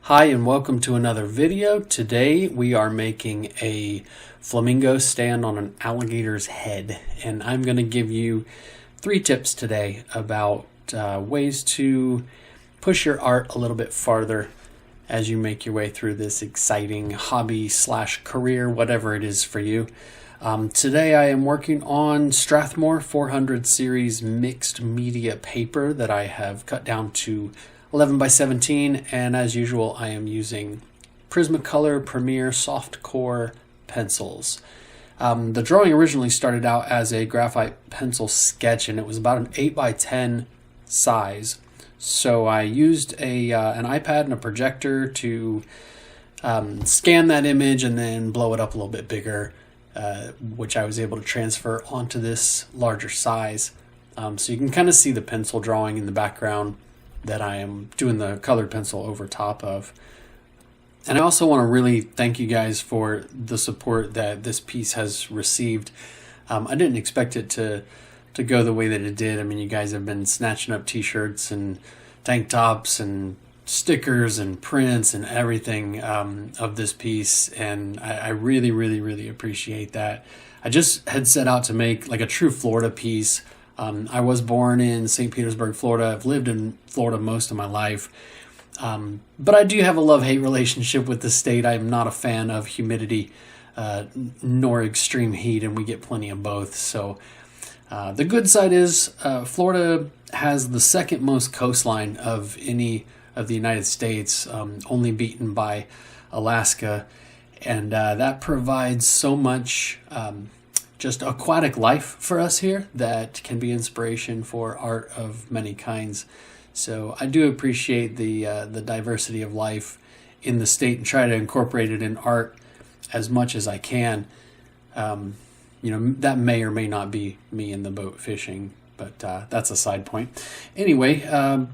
Hi and welcome to another video. Today we are making a flamingo stand on an alligator's head, and I'm going to give you 3 tips today about ways to push your art a little bit farther as you make your way through this exciting hobby / career, whatever it is for you. Today I am working on Strathmore 400 series mixed media paper that I have cut down to 11 by 17, and as usual I am using Prismacolor Premier Soft Core pencils. The drawing originally started out as a graphite pencil sketch, and it was about an 8 by 10 size. So I used an iPad and a projector to scan that image and then blow it up a little bit bigger, which I was able to transfer onto this larger size. So you can kind of see the pencil drawing in the background that I am doing the colored pencil over top of. And I also want to really thank you guys for the support that this piece has received. I didn't expect it to go the way that it did. I mean, you guys have been snatching up t-shirts and tank tops and stickers and prints and everything of this piece, and I really, really, really appreciate that. I just had set out to make like a true Florida piece. I was born in St. Petersburg, Florida. I've lived in Florida most of my life. But I do have a love-hate relationship with the state. I'm not a fan of humidity nor extreme heat, and we get plenty of both. So the good side is Florida has the second most coastline of any of the United States, only beaten by Alaska. And that provides so much just aquatic life for us here that can be inspiration for art of many kinds. So I do appreciate the diversity of life in the state and try to incorporate it in art as much as I can. That may or may not be me in the boat fishing, but that's a side point. Anyway,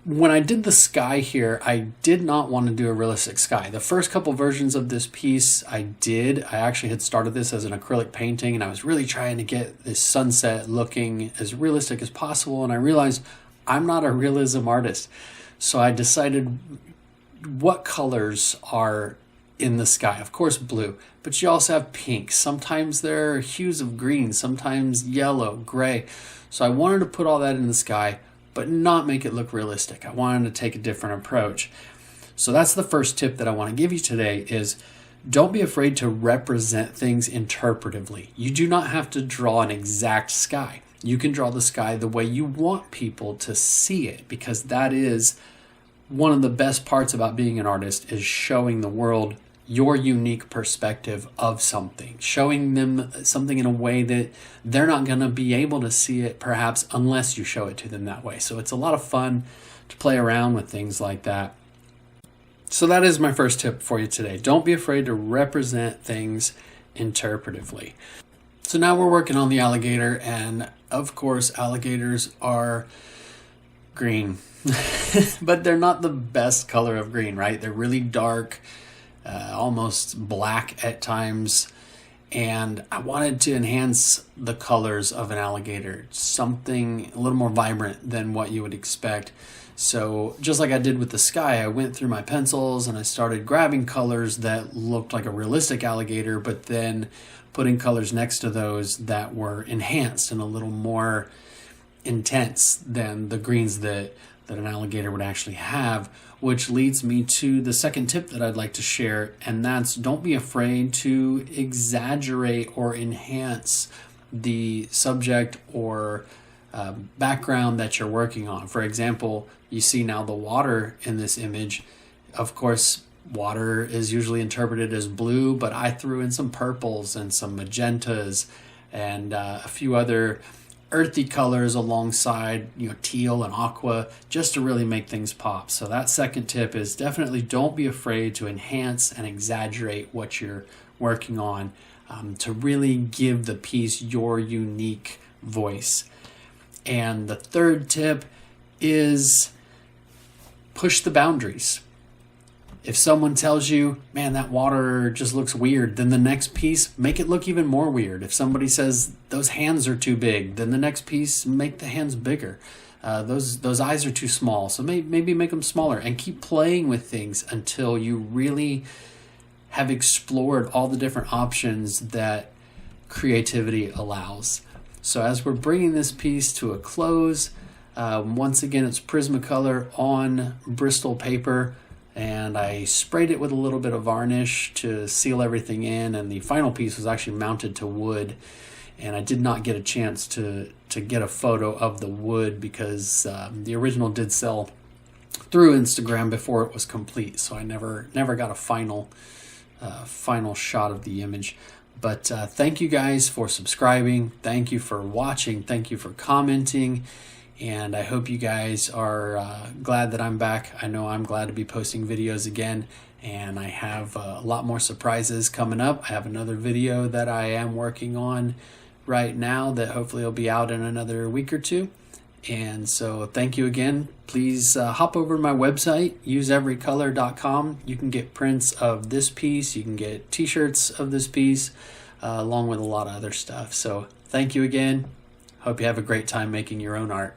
when I did the sky here, I did not want to do a realistic sky. The first couple versions of this piece I did. I actually had started this as an acrylic painting, and I was really trying to get this sunset looking as realistic as possible, and I realized I'm not a realism artist. So I decided what colors are in the sky. Of course blue, but you also have pink. Sometimes there are hues of green, sometimes yellow, gray. So I wanted to put all that in the sky, but not make it look realistic. I wanted to take a different approach. So that's the first tip that I want to give you today is don't be afraid to represent things interpretively. You do not have to draw an exact sky. You can draw the sky the way you want people to see it, because that is one of the best parts about being an artist, is showing the world your unique perspective of something, showing them something in a way that they're not going to be able to see it perhaps unless you show it to them that way. So it's a lot of fun to play around with things like that. So that is my first tip for you today. Don't be afraid to represent things interpretively. So now we're working on the alligator, and of course alligators are green, but they're not the best color of green, right? They're really dark, almost black at times, and I wanted to enhance the colors of an alligator, something a little more vibrant than what you would expect. So just like I did with the sky, I went through my pencils and I started grabbing colors that looked like a realistic alligator, but then putting colors next to those that were enhanced and a little more intense than the greens that an alligator would actually have, which leads me to the second tip that I'd like to share, and that's don't be afraid to exaggerate or enhance the subject or background that you're working on. For example, you see now the water in this image. Of course, water is usually interpreted as blue, but I threw in some purples and some magentas and a few other earthy colors alongside, teal and aqua, just to really make things pop. So that second tip is definitely don't be afraid to enhance and exaggerate what you're working on, to really give the piece your unique voice. And the third tip is push the boundaries. If someone tells you, man, that water just looks weird, then the next piece, make it look even more weird. If somebody says those hands are too big, then the next piece, make the hands bigger. those eyes are too small. So maybe make them smaller and keep playing with things until you really have explored all the different options that creativity allows. So as we're bringing this piece to a close, once again, it's Prismacolor on Bristol paper, and I sprayed it with a little bit of varnish to seal everything in, and the final piece was actually mounted to wood, and I did not get a chance to get a photo of the wood because the original did sell through Instagram before it was complete, so I never got a final shot of the image. But thank you guys for subscribing, thank you for watching, thank you for commenting, and I hope you guys are glad that I'm back. I know I'm glad to be posting videos again, and I have a lot more surprises coming up. I have another video that I am working on right now that hopefully will be out in another week or two. And so thank you again. Please hop over to my website, useeverycolor.com. You can get prints of this piece, you can get t-shirts of this piece, along with a lot of other stuff. So thank you again. Hope you have a great time making your own art.